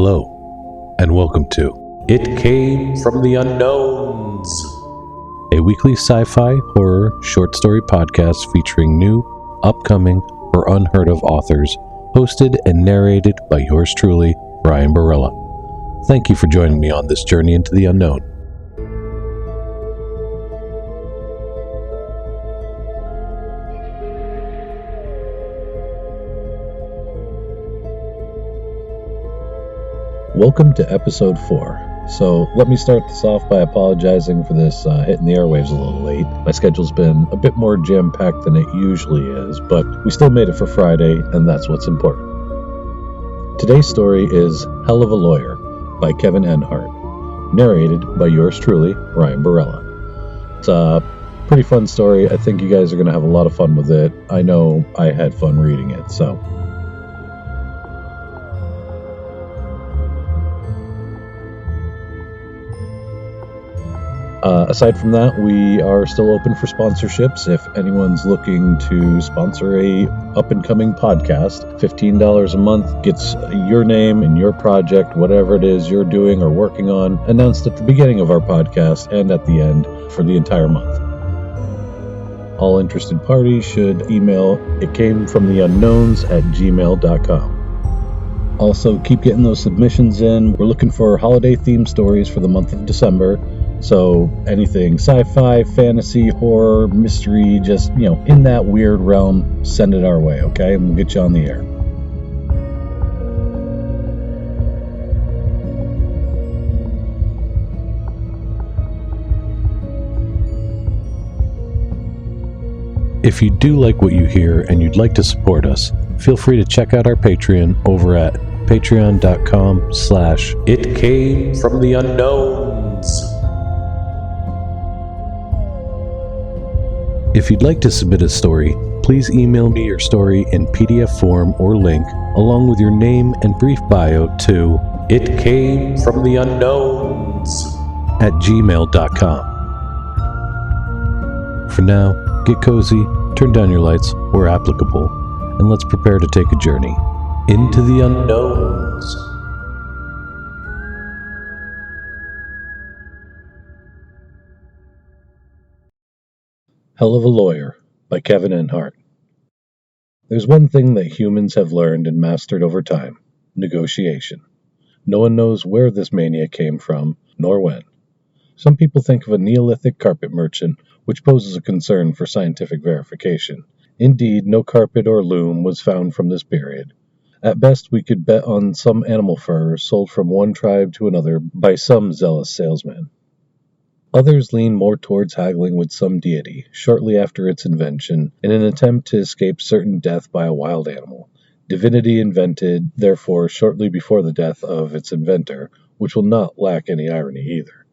Hello, and welcome to It Came From the Unknowns, a weekly sci-fi, horror, short story podcast featuring new, upcoming, or unheard of authors, hosted and narrated by yours truly, Ryan Barella. Thank you for joining me on this journey into the unknown. Welcome to episode 4. So let me start this off by apologizing for this hitting the airwaves a little late. My schedule's been a bit more jam-packed than it usually is, but we still made it for Friday, and that's what's important. Today's story is Hell of a Lawyer by Kevin Enhart, narrated by yours truly, Ryan Barella. It's a pretty fun story. I think you guys are going to have a lot of fun with it. I know I had fun reading it, so... Aside from that, we are still open for sponsorships. If anyone's looking to sponsor a up-and-coming podcast, $15 a month gets your name and your project, whatever it is you're doing or working on, announced at the beginning of our podcast and at the end for the entire month. All interested parties should email itcamefromtheunknowns@gmail.com. Also, keep getting those submissions in. We're looking for holiday-themed stories for the month of December. So anything sci-fi, fantasy, horror, mystery, just, in that weird realm, send it our way, okay? And we'll get you on the air. If you do like what you hear and you'd like to support us, feel free to check out our Patreon over at patreon.com/itcamefromtheunknowns. If you'd like to submit a story, please email me your story in PDF form or link, along with your name and brief bio to itcamefromtheunknowns@gmail.com. For now, get cozy, turn down your lights where applicable, and let's prepare to take a journey into the unknowns. Hell of a Lawyer by Kevin Enhart. There's one thing that humans have learned and mastered over time: negotiation. No one knows where this mania came from, nor when. Some people think of a Neolithic carpet merchant, which poses a concern for scientific verification. Indeed, no carpet or loom was found from this period. At best, we could bet on some animal fur sold from one tribe to another by some zealous salesman. Others lean more towards haggling with some deity shortly after its invention in an attempt to escape certain death by a wild animal. Divinity invented, therefore, shortly before the death of its inventor, which will not lack any irony either.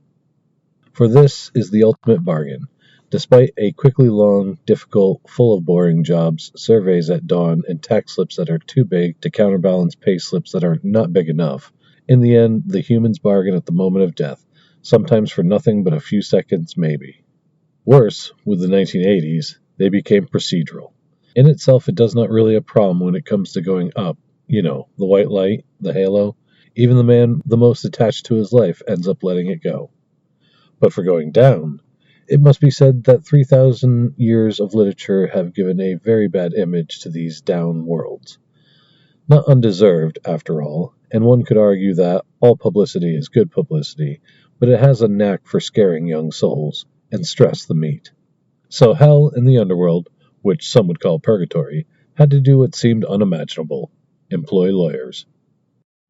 For this is the ultimate bargain. Despite a quickly long, difficult, full of boring jobs, surveys at dawn, and tax slips that are too big to counterbalance pay slips that are not big enough, in the end, the humans bargain at the moment of death, sometimes for nothing but a few seconds maybe. Worse, with the 1980s, they became procedural. In itself, it does not really a problem when it comes to going up. The white light, the halo. Even the man the most attached to his life ends up letting it go. But for going down, it must be said that 3,000 years of literature have given a very bad image to these down worlds. Not undeserved, after all, and one could argue that all publicity is good publicity, but it has a knack for scaring young souls, and stress the meat. So hell in the underworld, which some would call purgatory, had to do what seemed unimaginable: employ lawyers.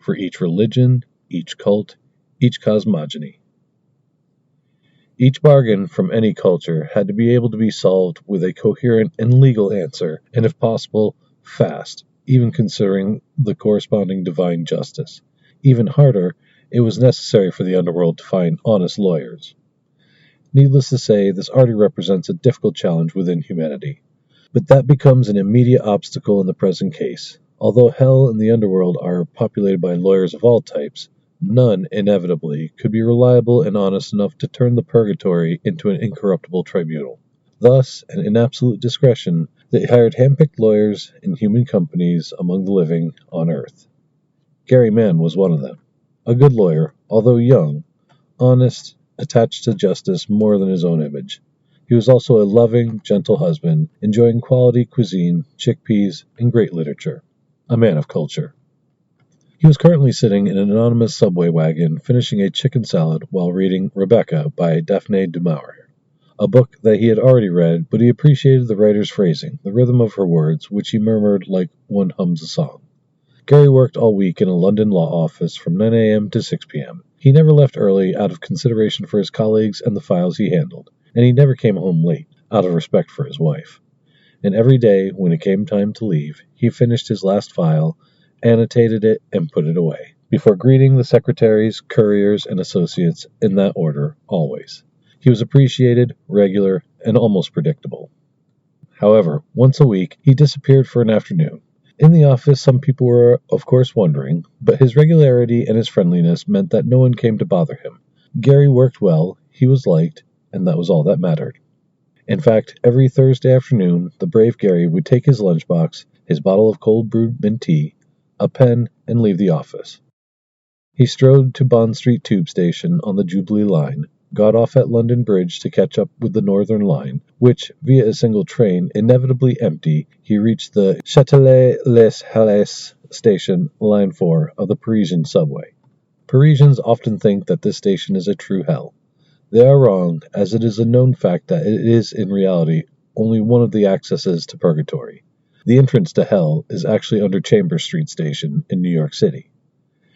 For each religion, each cult, each cosmogony. Each bargain from any culture had to be able to be solved with a coherent and legal answer, and if possible, fast, even considering the corresponding divine justice. Even harder, it was necessary for the underworld to find honest lawyers. Needless to say, this already represents a difficult challenge within humanity. But that becomes an immediate obstacle in the present case. Although hell and the underworld are populated by lawyers of all types, none, inevitably, could be reliable and honest enough to turn the purgatory into an incorruptible tribunal. Thus, and in absolute discretion, they hired hand-picked lawyers in human companies among the living on Earth. Gary Mann was one of them. A good lawyer, although young, honest, attached to justice more than his own image. He was also a loving, gentle husband, enjoying quality cuisine, chickpeas, and great literature. A man of culture. He was currently sitting in an anonymous subway wagon, finishing a chicken salad while reading Rebecca by Daphne du Maurier, a book that he had already read, but he appreciated the writer's phrasing, the rhythm of her words, which he murmured like one hums a song. Gary worked all week in a London law office from 9 a.m. to 6 p.m. He never left early out of consideration for his colleagues and the files he handled, and he never came home late, out of respect for his wife. And every day, when it came time to leave, he finished his last file, annotated it, and put it away, before greeting the secretaries, couriers, and associates in that order, always. He was appreciated, regular, and almost predictable. However, once a week, he disappeared for an afternoon. In the office, some people were, of course, wondering, but his regularity and his friendliness meant that no one came to bother him. Gary worked well, he was liked, and that was all that mattered. In fact, every Thursday afternoon, the brave Gary would take his lunchbox, his bottle of cold brewed mint tea, a pen, and leave the office. He strode to Bond Street Tube Station on the Jubilee Line, got off at London Bridge to catch up with the Northern Line, which, via a single train, inevitably empty, he reached the Châtelet-les-Halles station, Line 4, of the Parisian subway. Parisians often think that this station is a true hell. They are wrong, as it is a known fact that it is, in reality, only one of the accesses to purgatory. The entrance to hell is actually under Chambers Street Station in New York City.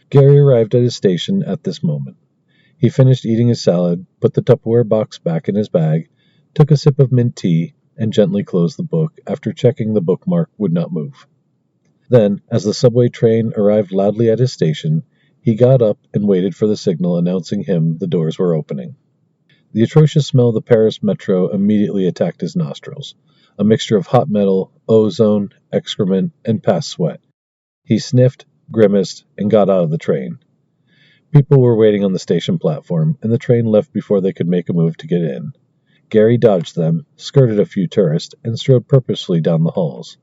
Gary arrived at his station at this moment. He finished eating his salad, put the Tupperware box back in his bag, took a sip of mint tea, and gently closed the book after checking the bookmark would not move. Then, as the subway train arrived loudly at his station, he got up and waited for the signal announcing him the doors were opening. The atrocious smell of the Paris metro immediately attacked his nostrils, a mixture of hot metal, ozone, excrement, and past sweat. He sniffed, grimaced, and got out of the train. People were waiting on the station platform, and the train left before they could make a move to get in. Gary dodged them, skirted a few tourists, and strode purposefully down the halls.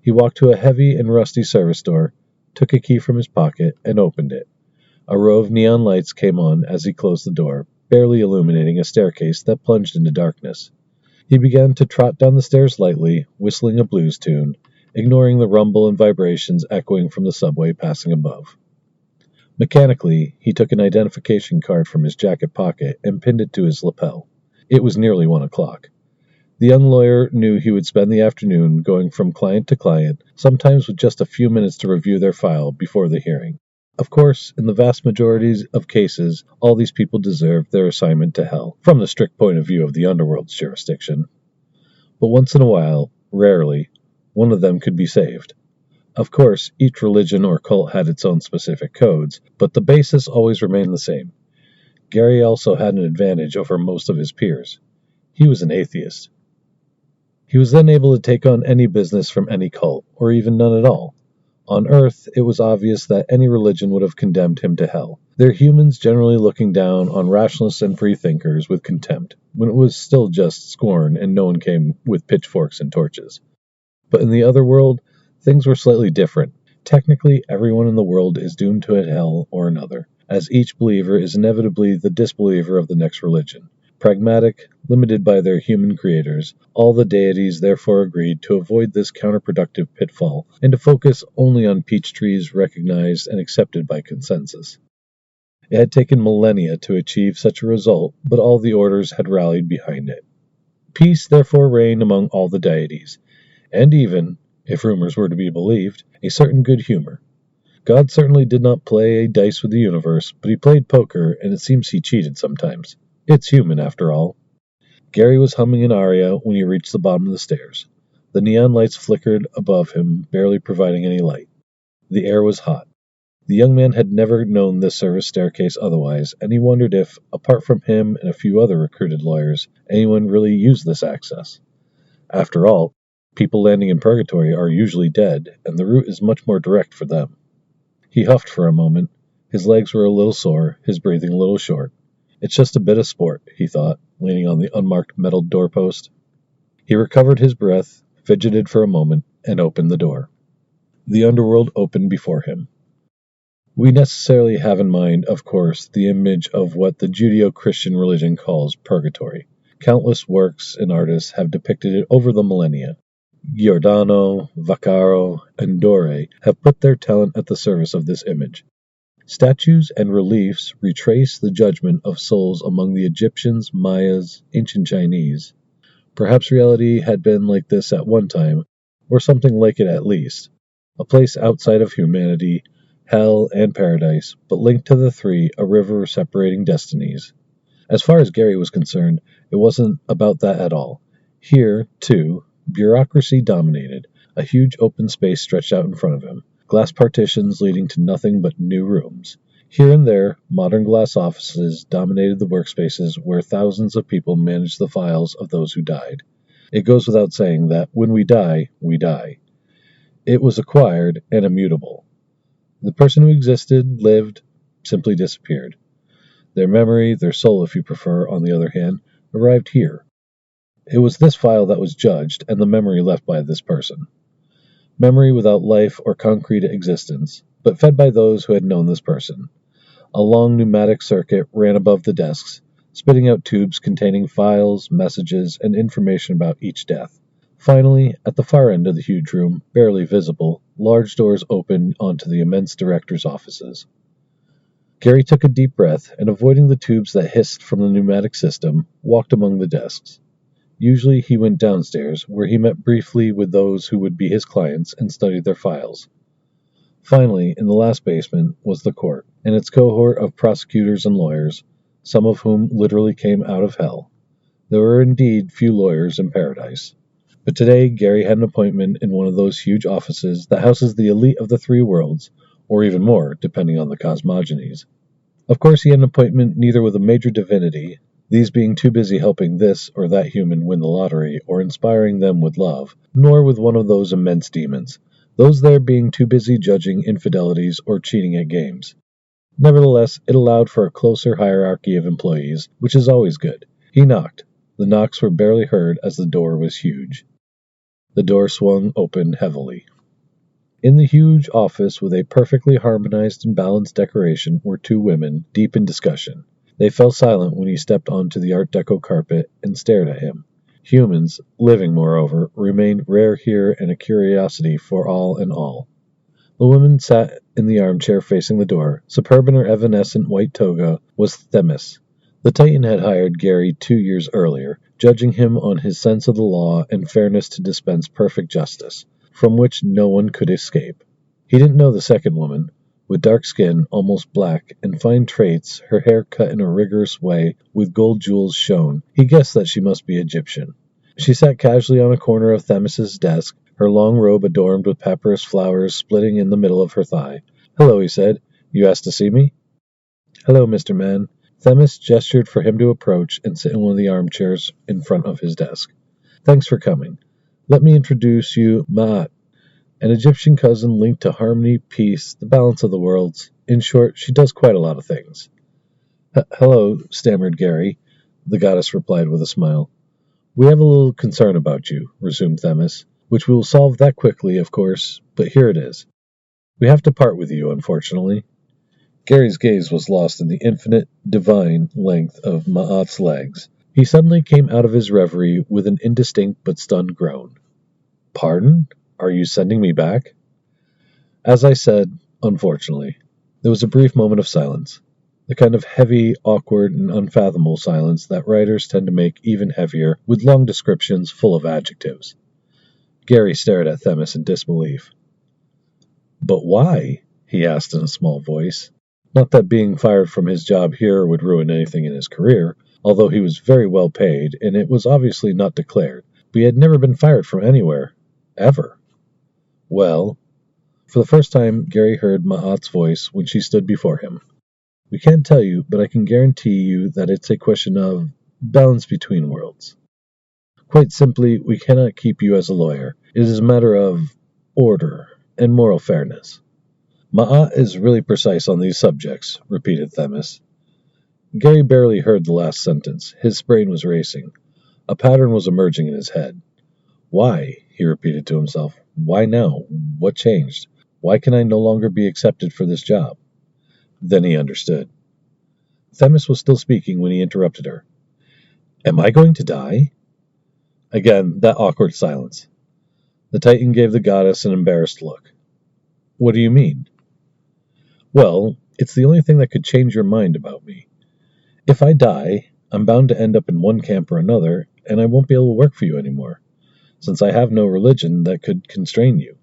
He walked to a heavy and rusty service door, took a key from his pocket, and opened it. A row of neon lights came on as he closed the door, barely illuminating a staircase that plunged into darkness. He began to trot down the stairs lightly, whistling a blues tune, ignoring the rumble and vibrations echoing from the subway passing above. Mechanically, he took an identification card from his jacket pocket and pinned it to his lapel. It was nearly 1 o'clock. The young lawyer knew he would spend the afternoon going from client to client, sometimes with just a few minutes to review their file before the hearing. Of course, in the vast majority of cases, all these people deserved their assignment to hell, from the strict point of view of the underworld's jurisdiction. But once in a while, rarely, one of them could be saved. Of course, each religion or cult had its own specific codes, but the basis always remained the same. Gary also had an advantage over most of his peers. He was an atheist. He was then able to take on any business from any cult, or even none at all. On Earth, it was obvious that any religion would have condemned him to hell. They're humans generally looking down on rationalists and freethinkers with contempt, when it was still just scorn and no one came with pitchforks and torches. But in the other world, things were slightly different. Technically, everyone in the world is doomed to a hell or another, as each believer is inevitably the disbeliever of the next religion. Pragmatic, limited by their human creators, all the deities therefore agreed to avoid this counterproductive pitfall and to focus only on peach trees recognized and accepted by consensus. It had taken millennia to achieve such a result, but all the orders had rallied behind it. Peace therefore reigned among all the deities, and even, if rumors were to be believed, a certain good humor. God certainly did not play a dice with the universe, but he played poker, and it seems he cheated sometimes. It's human, after all. Gary was humming an aria when he reached the bottom of the stairs. The neon lights flickered above him, barely providing any light. The air was hot. The young man had never known this service staircase otherwise, and he wondered if, apart from him and a few other recruited lawyers, anyone really used this access. After all, people landing in purgatory are usually dead, and the route is much more direct for them. He huffed for a moment. His legs were a little sore, his breathing a little short. It's just a bit of sport, he thought, leaning on the unmarked metal doorpost. He recovered his breath, fidgeted for a moment, and opened the door. The underworld opened before him. We necessarily have in mind, of course, the image of what the Judeo-Christian religion calls purgatory. Countless works and artists have depicted it over the millennia. Giordano, Vaccaro, and Dore have put their talent at the service of this image. Statues and reliefs retrace the judgment of souls among the Egyptians, Mayas, ancient Chinese. Perhaps reality had been like this at one time, or something like it at least. A place outside of humanity, hell, and paradise, but linked to the three, a river separating destinies. As far as Gary was concerned, it wasn't about that at all. Here, too, bureaucracy dominated. A huge open space stretched out in front of him, glass partitions leading to nothing but new rooms. Here and there, modern glass offices dominated the workspaces where thousands of people managed the files of those who died. It goes without saying that when we die, we die. It was acquired and immutable. The person who existed, lived, simply disappeared. Their memory, their soul if you prefer, on the other hand, arrived here. It was this file that was judged, and the memory left by this person. Memory without life or concrete existence, but fed by those who had known this person. A long pneumatic circuit ran above the desks, spitting out tubes containing files, messages, and information about each death. Finally, at the far end of the huge room, barely visible, large doors opened onto the immense director's offices. Gary took a deep breath and, avoiding the tubes that hissed from the pneumatic system, walked among the desks. Usually he went downstairs, where he met briefly with those who would be his clients and studied their files. Finally, in the last basement, was the court, and its cohort of prosecutors and lawyers, some of whom literally came out of hell. There were indeed few lawyers in paradise. But today Gary had an appointment in one of those huge offices that houses the elite of the three worlds, or even more, depending on the cosmogonies. Of course he had an appointment neither with a major divinity, these being too busy helping this or that human win the lottery or inspiring them with love, nor with one of those immense demons, those there being too busy judging infidelities or cheating at games. Nevertheless, it allowed for a closer hierarchy of employees, which is always good. He knocked. The knocks were barely heard as the door was huge. The door swung open heavily. In the huge office with a perfectly harmonized and balanced decoration were two women, deep in discussion. They fell silent when he stepped onto the Art Deco carpet and stared at him. Humans, living moreover, remained rare here and a curiosity for all and all. The woman sat in the armchair facing the door. Superb in her evanescent white toga was Themis. The Titan had hired Gary 2 years earlier, judging him on his sense of the law and fairness to dispense perfect justice, from which no one could escape. He didn't know the second woman. With dark skin, almost black, and fine traits, her hair cut in a rigorous way with gold jewels shone, he guessed that she must be Egyptian. She sat casually on a corner of Themis's desk, her long robe adorned with papyrus flowers splitting in the middle of her thigh. "Hello," he said. "You asked to see me?" "Hello, Mr. Man." Themis gestured for him to approach and sit in one of the armchairs in front of his desk. "Thanks for coming. Let me introduce you, Ma'at, an Egyptian cousin linked to harmony, peace, the balance of the worlds. In short, she does quite a lot of things." "Hello," stammered Gary. The goddess replied with a smile. "We have a little concern about you," resumed Themis, "which we will solve that quickly, of course, but here it is. We have to part with you, unfortunately." Gary's gaze was lost in the infinite, divine length of Ma'at's legs. He suddenly came out of his reverie with an indistinct but stunned groan. "Pardon? Are you sending me back?" "As I said, unfortunately." There was a brief moment of silence, the kind of heavy, awkward, and unfathomable silence that writers tend to make even heavier with long descriptions full of adjectives. Gary stared at Themis in disbelief. "But why?" he asked in a small voice. Not that being fired from his job here would ruin anything in his career, although he was very well paid, and it was obviously not declared, but he had never been fired from anywhere. Ever. "Well," for the first time Gary heard Ma'at's voice when she stood before him. "We can't tell you, but I can guarantee you that it's a question of balance between worlds. Quite simply, we cannot keep you as a lawyer. It is a matter of order and moral fairness." "Ma'at is really precise on these subjects," repeated Themis. Gary barely heard the last sentence. His brain was racing. A pattern was emerging in his head. "Why?" he repeated to himself. "Why now? What changed? Why can I no longer be accepted for this job?" Then he understood. Themis was still speaking when he interrupted her. Am I going to die? Again, that awkward silence. The Titan gave the goddess an embarrassed look. What do you mean? Well, it's the only thing that could change your mind about me. If I die, I'm bound to end up in one camp or another, and I won't be able to work for you anymore, since I have no religion that could constrain you.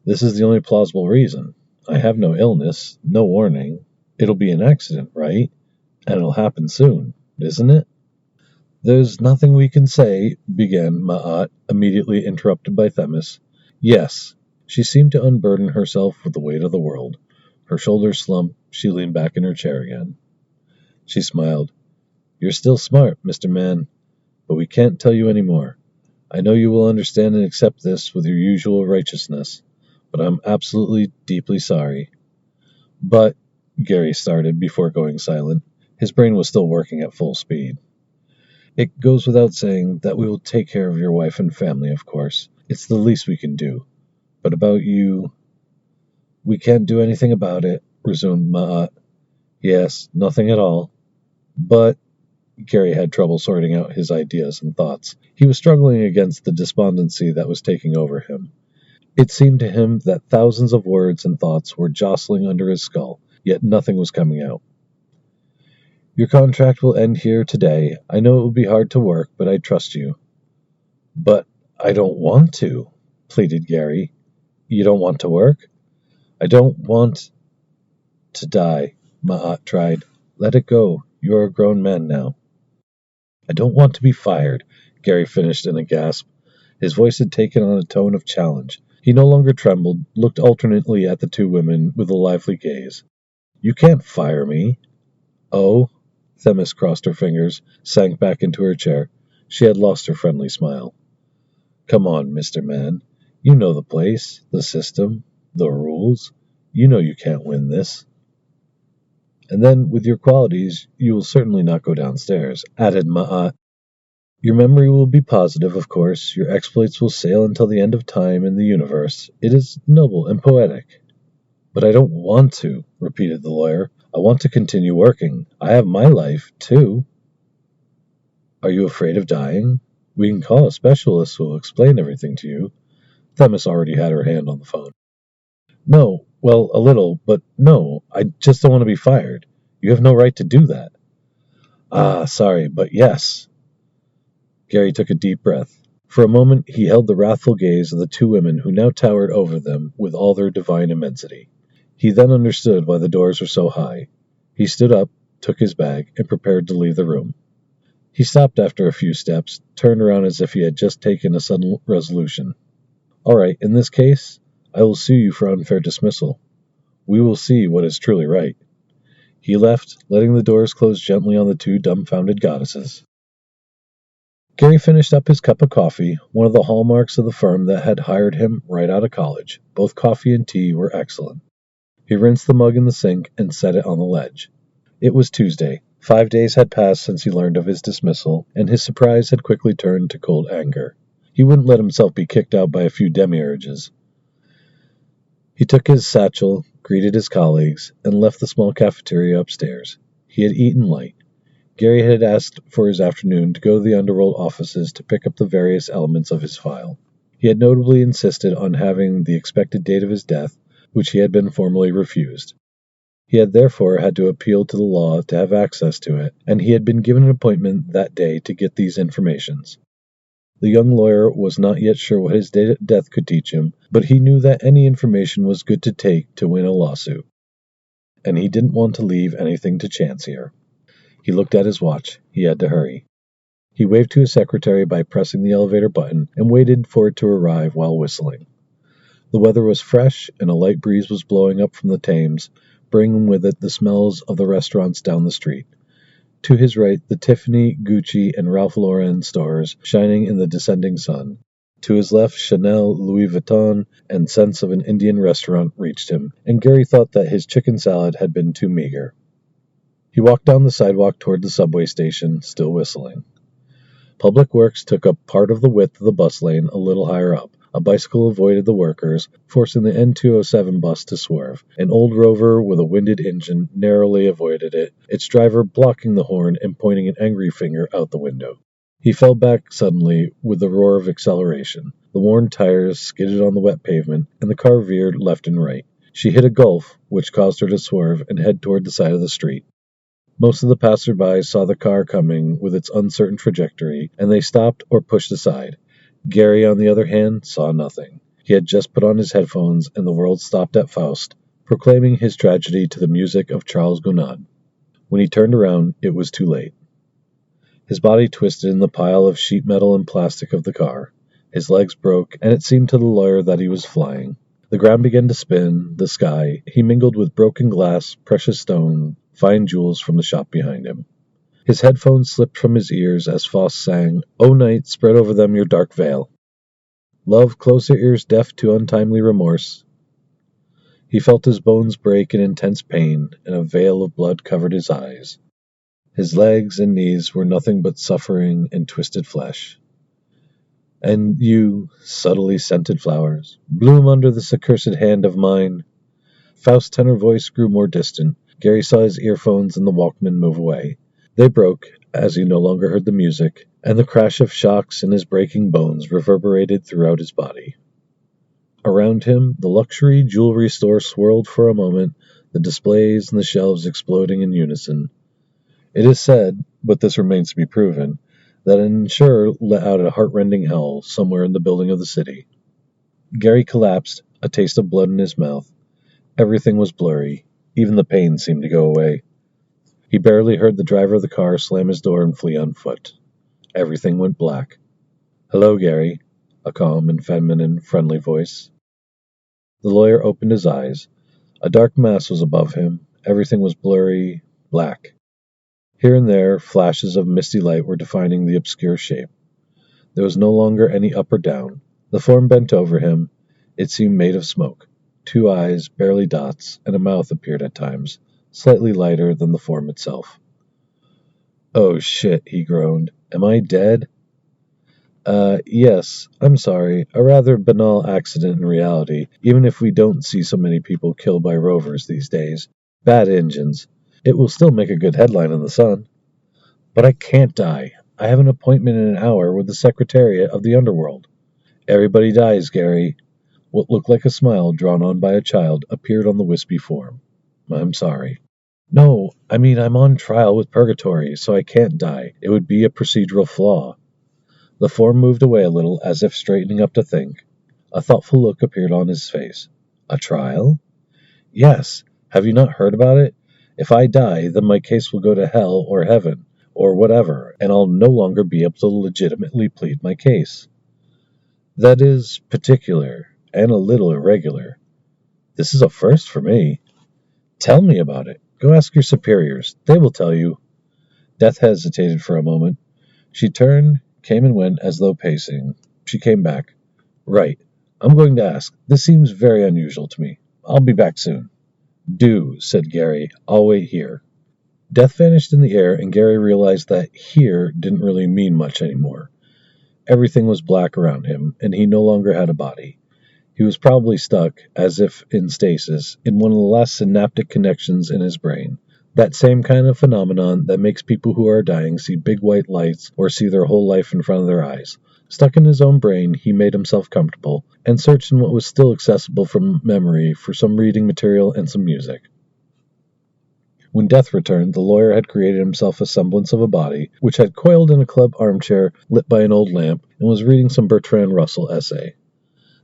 This is the only plausible reason. I have no illness, no warning. It'll be an accident, right? And it'll happen soon, isn't it? There's nothing we can say, began Ma'at, immediately interrupted by Themis. Yes. She seemed to unburden herself with the weight of the world. Her shoulders slumped, she leaned back in her chair again. She smiled. You're still smart, Mr. Man, but we can't tell you any more. I know you will understand and accept this with your usual righteousness, but I'm absolutely, deeply sorry. But, Gary started before going silent. His brain was still working at full speed. It goes without saying that we will take care of your wife and family, of course. It's the least we can do. But about you... We can't do anything about it, resumed Ma'at. Yes, nothing at all. But... Gary had trouble sorting out his ideas and thoughts. He was struggling against the despondency that was taking over him. It seemed to him that thousands of words and thoughts were jostling under his skull, yet nothing was coming out. Your contract will end here today. I know it will be hard to work, but I trust you. But I don't want to, pleaded Gary. You don't want to work? I don't want to die, Ma'at tried. Let it go. You're a grown man now. I don't want to be fired, Gary finished in a gasp. His voice had taken on a tone of challenge. He no longer trembled, looked alternately at the two women with a lively gaze. You can't fire me. Oh? Themis crossed her fingers, sank back into her chair. She had lost her friendly smile. Come on, Mr. Man. You know the place, the system, the rules. You know you can't win this. And then, with your qualities, you will certainly not go downstairs, added Ma'at. Your memory will be positive, of course. Your exploits will sail until the end of time and the universe. It is noble and poetic. But I don't want to, repeated the lawyer. I want to continue working. I have my life, too. Are you afraid of dying? We can call a specialist who will explain everything to you. Themis already had her hand on the phone. No, well, a little, but no, I just don't want to be fired. You have no right to do that. Ah, sorry, but yes. Gary took a deep breath. For a moment, he held the wrathful gaze of the two women who now towered over them with all their divine immensity. He then understood why the doors were so high. He stood up, took his bag, and prepared to leave the room. He stopped after a few steps, turned around as if he had just taken a sudden resolution. All right, in this case, I will sue you for unfair dismissal. We will see what is truly right. He left, letting the doors close gently on the two dumbfounded goddesses. Gary finished up his cup of coffee, one of the hallmarks of the firm that had hired him right out of college. Both coffee and tea were excellent. He rinsed the mug in the sink and set it on the ledge. It was Tuesday. 5 days had passed since he learned of his dismissal, and his surprise had quickly turned to cold anger. He wouldn't let himself be kicked out by a few demiurges. He took his satchel, greeted his colleagues, and left the small cafeteria upstairs. He had eaten light. Gary had asked for his afternoon to go to the underworld offices to pick up the various elements of his file. He had notably insisted on having the expected date of his death, which he had been formally refused. He had therefore had to appeal to the law to have access to it, and he had been given an appointment that day to get these informations. The young lawyer was not yet sure what his death could teach him, but he knew that any information was good to take to win a lawsuit. And he didn't want to leave anything to chance here. He looked at his watch. He had to hurry. He waved to his secretary by pressing the elevator button and waited for it to arrive while whistling. The weather was fresh, and a light breeze was blowing up from the Thames, bringing with it the smells of the restaurants down the street. To his right, the Tiffany, Gucci, and Ralph Lauren stores shining in the descending sun. To his left, Chanel, Louis Vuitton, and scents of an Indian restaurant reached him, and Gary thought that his chicken salad had been too meager. He walked down the sidewalk toward the subway station, still whistling. Public Works took up part of the width of the bus lane a little higher up, A bicycle avoided the workers, forcing the N207 bus to swerve. An old Rover with a winded engine narrowly avoided it, its driver blocking the horn and pointing an angry finger out the window. He fell back suddenly with the roar of acceleration. The worn tires skidded on the wet pavement, and the car veered left and right. She hit a gulf, which caused her to swerve and head toward the side of the street. Most of the passersby saw the car coming with its uncertain trajectory, and they stopped or pushed aside. Gary, on the other hand, saw nothing. He had just put on his headphones, and the world stopped at Faust, proclaiming his tragedy to the music of Charles Gounod. When he turned around, it was too late. His body twisted in the pile of sheet metal and plastic of the car. His legs broke, and it seemed to the lawyer that he was flying. The ground began to spin, the sky. He mingled with broken glass, precious stone, fine jewels from the shop behind him. His headphones slipped from his ears as Faust sang, "O night, spread over them your dark veil. Love, close your ears deaf to untimely remorse." He felt his bones break in intense pain, and a veil of blood covered his eyes. His legs and knees were nothing but suffering and twisted flesh. "And you, subtly scented flowers, bloom under this accursed hand of mine." Faust's tenor voice grew more distant. Gary saw his earphones and the Walkman move away. They broke, as he no longer heard the music, and the crash of shocks in his breaking bones reverberated throughout his body. Around him, the luxury jewelry store swirled for a moment, the displays and the shelves exploding in unison. It is said, but this remains to be proven, that an insurer let out a heart-rending howl somewhere in the building of the city. Gary collapsed, a taste of blood in his mouth. Everything was blurry. Even the pain seemed to go away. He barely heard the driver of the car slam his door and flee on foot. Everything went black. "Hello, Gary," a calm and feminine, friendly voice. The lawyer opened his eyes. A dark mass was above him. Everything was blurry, black. Here and there, flashes of misty light were defining the obscure shape. There was no longer any up or down. The form bent over him. It seemed made of smoke. 2 eyes, barely dots, and a mouth appeared at times, slightly lighter than the form itself. "Oh shit," he groaned. "Am I dead?" Yes, I'm sorry. A rather banal accident in reality, even if we don't see so many people killed by rovers these days. Bad engines. It will still make a good headline in the Sun. But I can't die. I have an appointment in an hour with the Secretariat of the Underworld. Everybody dies, Gary. What looked like a smile drawn on by a child appeared on the wispy form. I'm sorry. No, I mean I'm on trial with Purgatory, so I can't die. It would be a procedural flaw. The form moved away a little, as if straightening up to think. A thoughtful look appeared on his face. A trial? Yes. Have you not heard about it? If I die, then my case will go to hell or heaven, or whatever, and I'll no longer be able to legitimately plead my case. That is particular, and a little irregular. This is a first for me. Tell me about it. Go ask your superiors. They will tell you. Death hesitated for a moment. She turned, came and went as though pacing. She came back. Right. I'm going to ask. This seems very unusual to me. I'll be back soon. Do, said Gary. I'll wait here. Death vanished in the air, and Gary realized that here didn't really mean much anymore. Everything was black around him, and he no longer had a body. He was probably stuck, as if in stasis, in one of the last synaptic connections in his brain. That same kind of phenomenon that makes people who are dying see big white lights or see their whole life in front of their eyes. Stuck in his own brain, he made himself comfortable, and searched in what was still accessible from memory for some reading material and some music. When death returned, the lawyer had created himself a semblance of a body, which had coiled in a club armchair lit by an old lamp, and was reading some Bertrand Russell essay.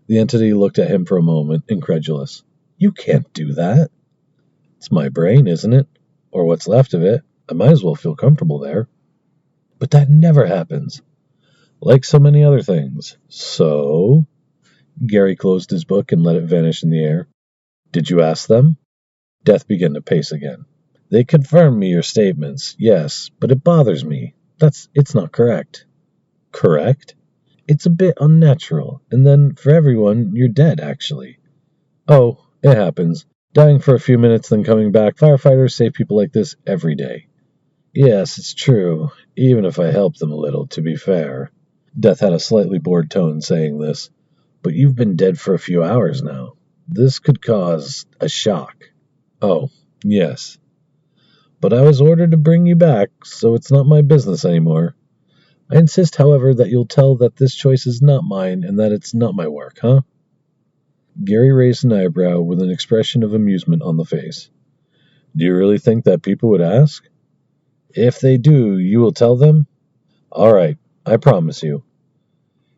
The entity looked at him for a moment, incredulous. You can't do that. It's my brain, isn't it? Or what's left of it. I might as well feel comfortable there. But that never happens. Like so many other things. So? Gary closed his book and let it vanish in the air. Did you ask them? Death began to pace again. They confirmed me your statements, yes, but it bothers me. It's not correct. Correct? It's a bit unnatural, and then, for everyone, you're dead, actually. Oh, it happens. Dying for a few minutes, then coming back. Firefighters save people like this every day. Yes, it's true, even if I help them a little, to be fair. Death had a slightly bored tone saying this. But you've been dead for a few hours now. This could cause a shock. Oh, yes. But I was ordered to bring you back, so it's not my business anymore. I insist, however, that you'll tell that this choice is not mine and that it's not my work, huh? Gary raised an eyebrow with an expression of amusement on the face. Do you really think that people would ask? If they do, you will tell them? All right, I promise you.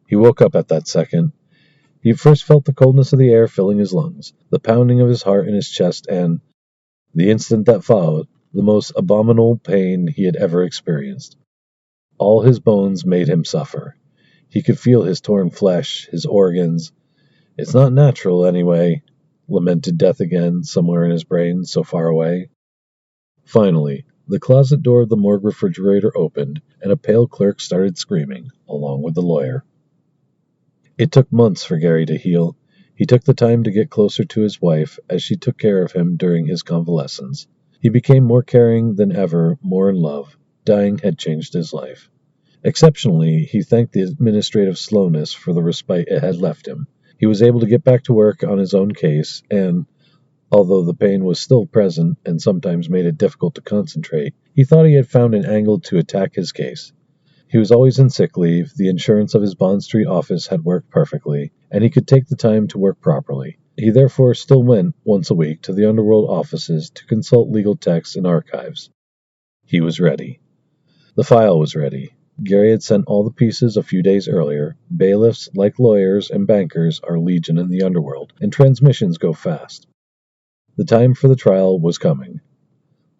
He woke up at that second. He first felt the coldness of the air filling his lungs, the pounding of his heart in his chest, and, the instant that followed, the most abominable pain he had ever experienced. All his bones made him suffer. He could feel his torn flesh, his organs. It's not natural, anyway, lamented Death again, somewhere in his brain, so far away. Finally, the closet door of the morgue refrigerator opened, and a pale clerk started screaming, along with the lawyer. It took months for Gary to heal. He took the time to get closer to his wife as she took care of him during his convalescence. He became more caring than ever, more in love. Dying had changed his life. Exceptionally, he thanked the administrative slowness for the respite it had left him. He was able to get back to work on his own case, and, although the pain was still present and sometimes made it difficult to concentrate, he thought he had found an angle to attack his case. He was always on sick leave, the insurance of his Bond Street office had worked perfectly, and he could take the time to work properly. He therefore still went, once a week, to the underworld offices to consult legal texts and archives. He was ready. The file was ready. Gary had sent all the pieces a few days earlier. Bailiffs, like lawyers and bankers, are legion in the underworld, and transmissions go fast. The time for the trial was coming.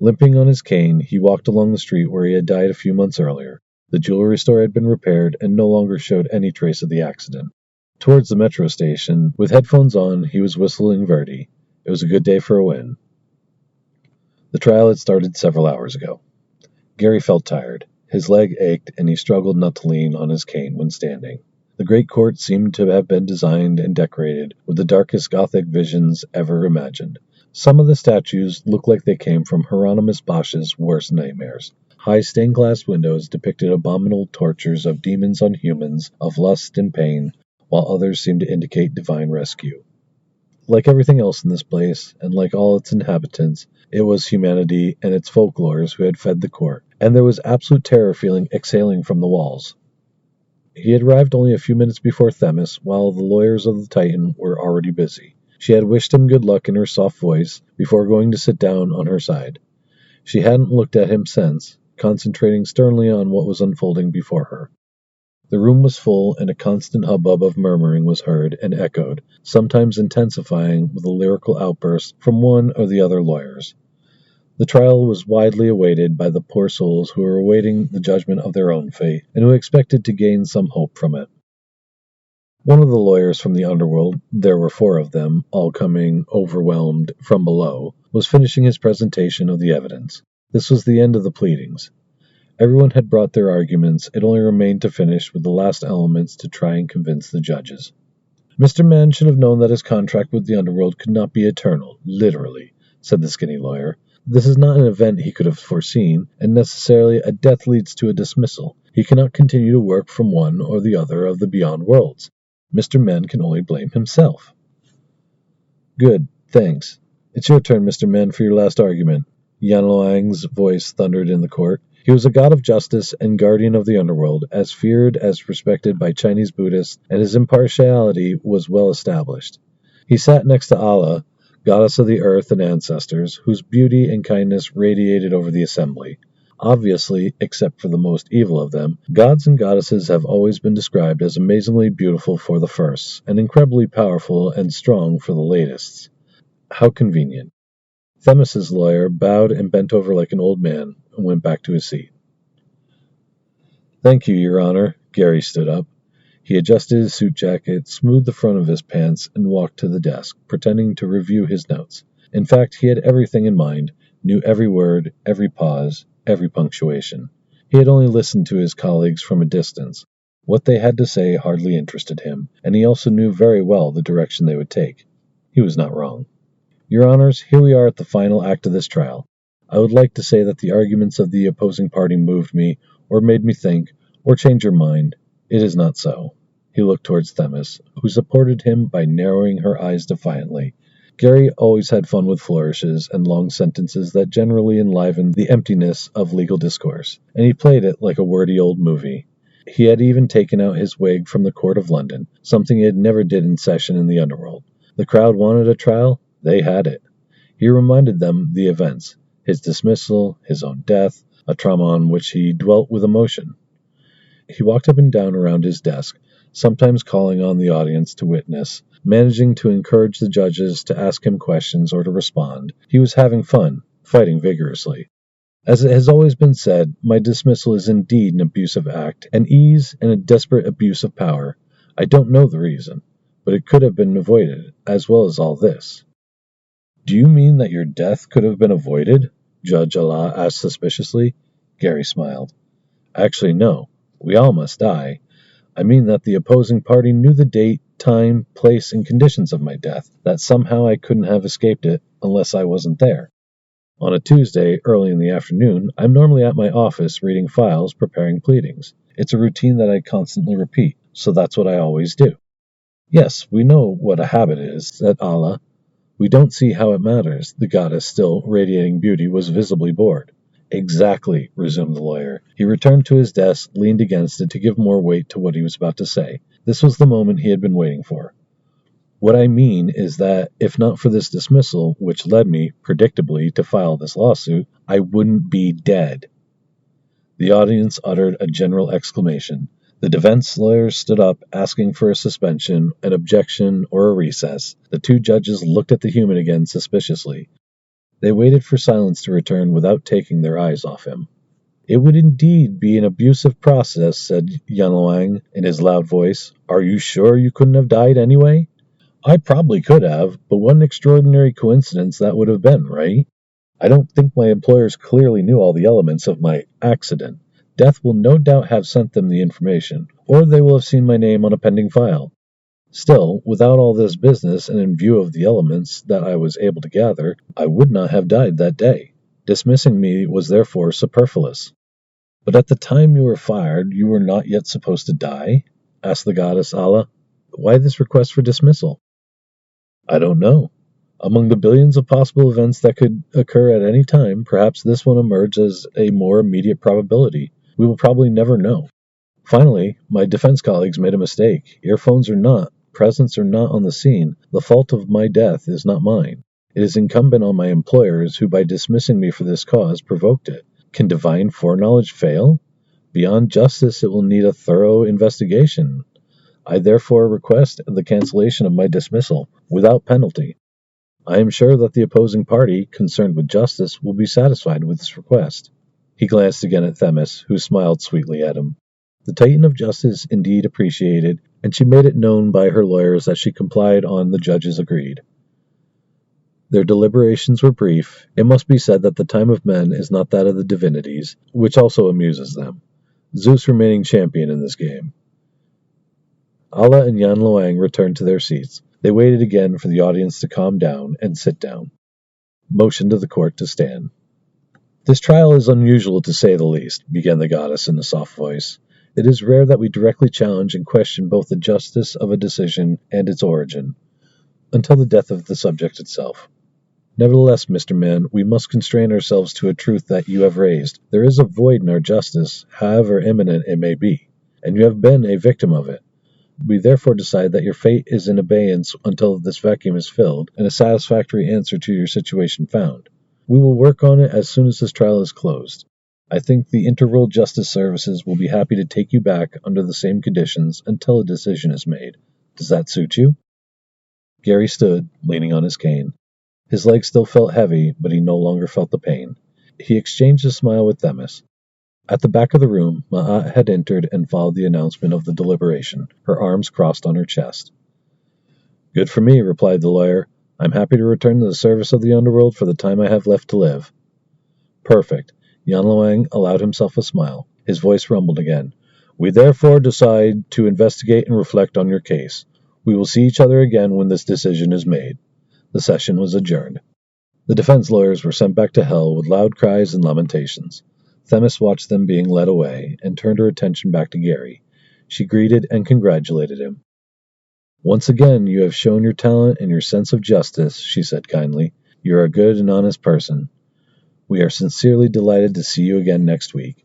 Limping on his cane, he walked along the street where he had died a few months earlier. The jewelry store had been repaired and no longer showed any trace of the accident. Towards the metro station, with headphones on, he was whistling Verdi. It was a good day for a win. The trial had started several hours ago. Gary felt tired. His leg ached, and he struggled not to lean on his cane when standing. The great court seemed to have been designed and decorated with the darkest Gothic visions ever imagined. Some of the statues looked like they came from Hieronymus Bosch's worst nightmares. High stained-glass windows depicted abominable tortures of demons on humans, of lust and pain, while others seemed to indicate divine rescue. Like everything else in this place, and like all its inhabitants, it was humanity and its folklores who had fed the court, and there was absolute terror feeling exhaling from the walls. He had arrived only a few minutes before Themis, while the lawyers of the Titan were already busy. She had wished him good luck in her soft voice before going to sit down on her side. She hadn't looked at him since, concentrating sternly on what was unfolding before her. The room was full, and a constant hubbub of murmuring was heard and echoed, sometimes intensifying with a lyrical outburst from one or the other lawyers. The trial was widely awaited by the poor souls who were awaiting the judgment of their own fate, and who expected to gain some hope from it. One of the lawyers from the underworld, there were 4 of them, all coming overwhelmed from below, was finishing his presentation of the evidence. This was the end of the pleadings. Everyone had brought their arguments, it only remained to finish with the last elements to try and convince the judges. Mr. Mann should have known that his contract with the underworld could not be eternal, literally, said the skinny lawyer. This is not an event he could have foreseen, and necessarily a death leads to a dismissal. He cannot continue to work from one or the other of the beyond worlds. Mr. Mann can only blame himself. Good, thanks. It's your turn, Mr. Mann, for your last argument. Yan Luang's voice thundered in the court. He was a god of justice and guardian of the underworld, as feared as respected by Chinese Buddhists, and his impartiality was well established. He sat next to Allah, goddess of the earth and ancestors, whose beauty and kindness radiated over the assembly. Obviously, except for the most evil of them, gods and goddesses have always been described as amazingly beautiful for the firsts, and incredibly powerful and strong for the latest. How convenient. Themis's lawyer bowed and bent over like an old man, and went back to his seat. Thank you, Your Honor. Gary stood up. He adjusted his suit jacket, smoothed the front of his pants, and walked to the desk, pretending to review his notes. In fact, he had everything in mind, knew every word, every pause, every punctuation. He had only listened to his colleagues from a distance. What they had to say hardly interested him, and he also knew very well the direction they would take. He was not wrong. Your Honors, here we are at the final act of this trial. I would like to say that the arguments of the opposing party moved me, or made me think, or change your mind. It is not so. He looked towards Themis, who supported him by narrowing her eyes defiantly. Gary always had fun with flourishes and long sentences that generally enlivened the emptiness of legal discourse, and he played it like a wordy old movie. He had even taken out his wig from the court of London, something he had never did in session in the underworld. The crowd wanted a trial, they had it. He reminded them the events, his dismissal, his own death, a trauma on which he dwelt with emotion. He walked up and down around his desk, sometimes calling on the audience to witness, managing to encourage the judges to ask him questions or to respond. He was having fun, fighting vigorously. As it has always been said, my dismissal is indeed an abusive act, an ease and a desperate abuse of power. I don't know the reason, but it could have been avoided, as well as all this. Do you mean that your death could have been avoided? Judge Allah asked suspiciously. Gary smiled. Actually, no. We all must die. I mean that the opposing party knew the date, time, place, and conditions of my death, that somehow I couldn't have escaped it unless I wasn't there. On a Tuesday, early in the afternoon, I'm normally at my office reading files, preparing pleadings. It's a routine that I constantly repeat, so that's what I always do. Yes, we know what a habit is, said Allah. We don't see how it matters. The goddess, still radiating beauty, was visibly bored. Exactly, resumed the lawyer. He returned to his desk, leaned against it to give more weight to what he was about to say. This was the moment he had been waiting for. What I mean is that, if not for this dismissal, which led me, predictably, to file this lawsuit, I wouldn't be dead. The audience uttered a general exclamation. The defense lawyers stood up, asking for a suspension, an objection, or a recess. The two judges looked at the human again suspiciously. They waited for silence to return without taking their eyes off him. It would indeed be an abusive process, said Yanluang in his loud voice. Are you sure you couldn't have died anyway? I probably could have, but what an extraordinary coincidence that would have been, right? I don't think my employers clearly knew all the elements of my accident. Death will no doubt have sent them the information, or they will have seen my name on a pending file. Still, without all this business and in view of the elements that I was able to gather, I would not have died that day. Dismissing me was therefore superfluous. But at the time you were fired, you were not yet supposed to die? Asked the goddess Allah. Why this request for dismissal? I don't know. Among the billions of possible events that could occur at any time, perhaps this one emerged as a more immediate probability. We will probably never know. Finally, my defense colleagues made a mistake. Earphones or not, presence or not on the scene, the fault of my death is not mine. It is incumbent on my employers, who by dismissing me for this cause provoked it. Can divine foreknowledge fail? Beyond justice, it will need a thorough investigation. I therefore request the cancellation of my dismissal, without penalty. I am sure that the opposing party, concerned with justice, will be satisfied with this request. He glanced again at Themis, who smiled sweetly at him. The Titan of Justice indeed appreciated, and she made it known by her lawyers that she complied on the judges agreed. Their deliberations were brief. It must be said that the time of men is not that of the divinities, which also amuses them. Zeus remaining champion in this game. Allah and Yanluang returned to their seats. They waited again for the audience to calm down and sit down. Motioned to the court to stand. This trial is unusual to say the least, began the goddess in a soft voice. It is rare that we directly challenge and question both the justice of a decision and its origin, until the death of the subject itself. Nevertheless, Mr. Man, we must constrain ourselves to a truth that you have raised. There is a void in our justice, however imminent it may be, and you have been a victim of it. We therefore decide that your fate is in abeyance until this vacuum is filled and a satisfactory answer to your situation found. We will work on it as soon as this trial is closed. I think the Interworld Justice Services will be happy to take you back under the same conditions until a decision is made. Does that suit you? Gary stood, leaning on his cane. His legs still felt heavy, but he no longer felt the pain. He exchanged a smile with Themis. At the back of the room, Ma'at had entered and followed the announcement of the deliberation, her arms crossed on her chest. Good for me, replied the lawyer. I'm happy to return to the service of the underworld for the time I have left to live. Perfect. Yanluang allowed himself a smile. His voice rumbled again. We therefore decide to investigate and reflect on your case. We will see each other again when this decision is made. The session was adjourned. The defense lawyers were sent back to hell with loud cries and lamentations. Themis watched them being led away and turned her attention back to Gary. She greeted and congratulated him. "Once again, you have shown your talent and your sense of justice," she said kindly. "You are a good and honest person. We are sincerely delighted to see you again next week."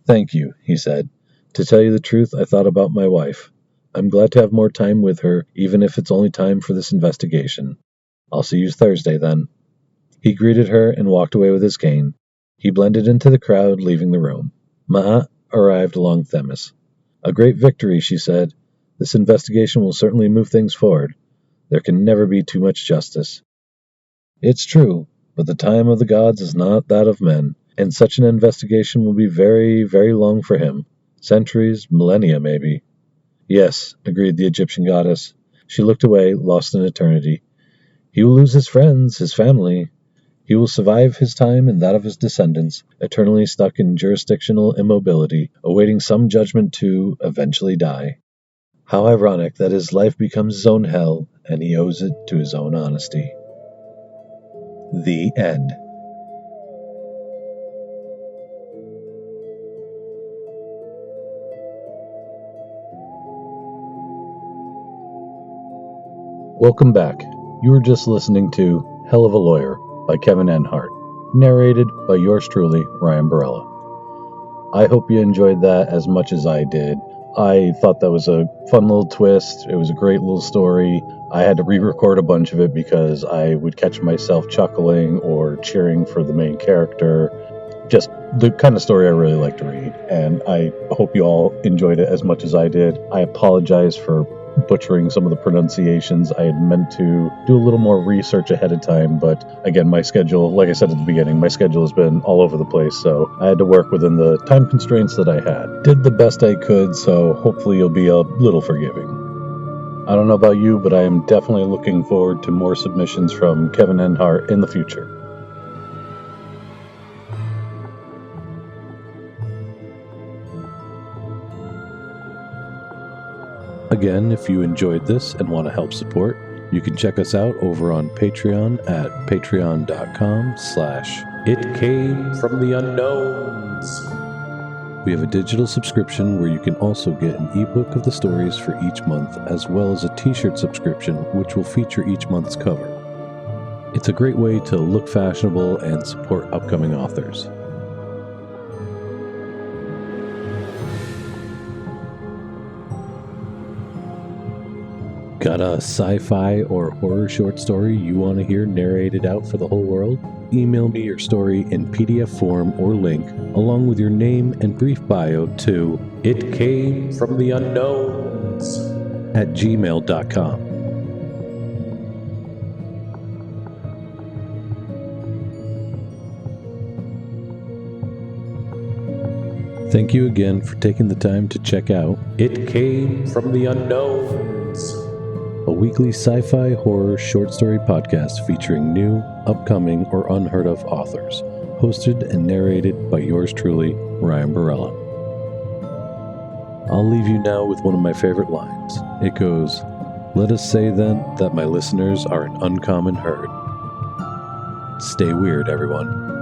"Thank you," he said. "To tell you the truth, I thought about my wife. I'm glad to have more time with her, even if it's only time for this investigation. I'll see you Thursday, then." He greeted her and walked away with his cane. He blended into the crowd, leaving the room. Ma'at arrived along Themis. "A great victory," she said. "This investigation will certainly move things forward. There can never be too much justice." "It's true, but the time of the gods is not that of men, and such an investigation will be very, very long for him. Centuries, millennia, maybe." "Yes," agreed the Egyptian goddess. She looked away, lost in eternity. "He will lose his friends, his family. He will survive his time and that of his descendants, eternally stuck in jurisdictional immobility, awaiting some judgment to eventually die. How ironic that his life becomes his own hell, and he owes it to his own honesty." The end. Welcome back. You were just listening to Hell of a Lawyer by Kevin Enhart, narrated by yours truly, Ryan Barella. I hope you enjoyed that as much as I did. I thought that was a fun little twist. It was a great little story. I had to re-record a bunch of it because I would catch myself chuckling or cheering for the main character. Just the kind of story I really like to read, and I hope you all enjoyed it as much as I did. I apologize for butchering some of the pronunciations. I had meant to do a little more research ahead of time, but again, my schedule, like I said at the beginning, my schedule has been all over the place, so I had to work within the time constraints that I had. Did the best I could, so hopefully you'll be a little forgiving. I don't know about you, but I am definitely looking forward to more submissions from Kevin Enhart in the future. Again, if you enjoyed this and want to help support, you can check us out over on Patreon at patreon.com/itcamefromtheunknowns. We have a digital subscription where you can also get an ebook of the stories for each month, as well as a t-shirt subscription which will feature each month's cover. It's a great way to look fashionable and support upcoming authors. Got a sci-fi or horror short story you want to hear narrated out for the whole world? Email me your story in PDF form or link, along with your name and brief bio to itcamefromtheunknowns@gmail.com. Thank you again for taking the time to check out It Came From The Unknowns, a weekly sci-fi horror short story podcast featuring new, upcoming, or unheard of authors, hosted and narrated by yours truly, Ryan Barella. I'll leave you now with one of my favorite lines. It goes, "Let us say then that my listeners are an uncommon herd." Stay weird, everyone.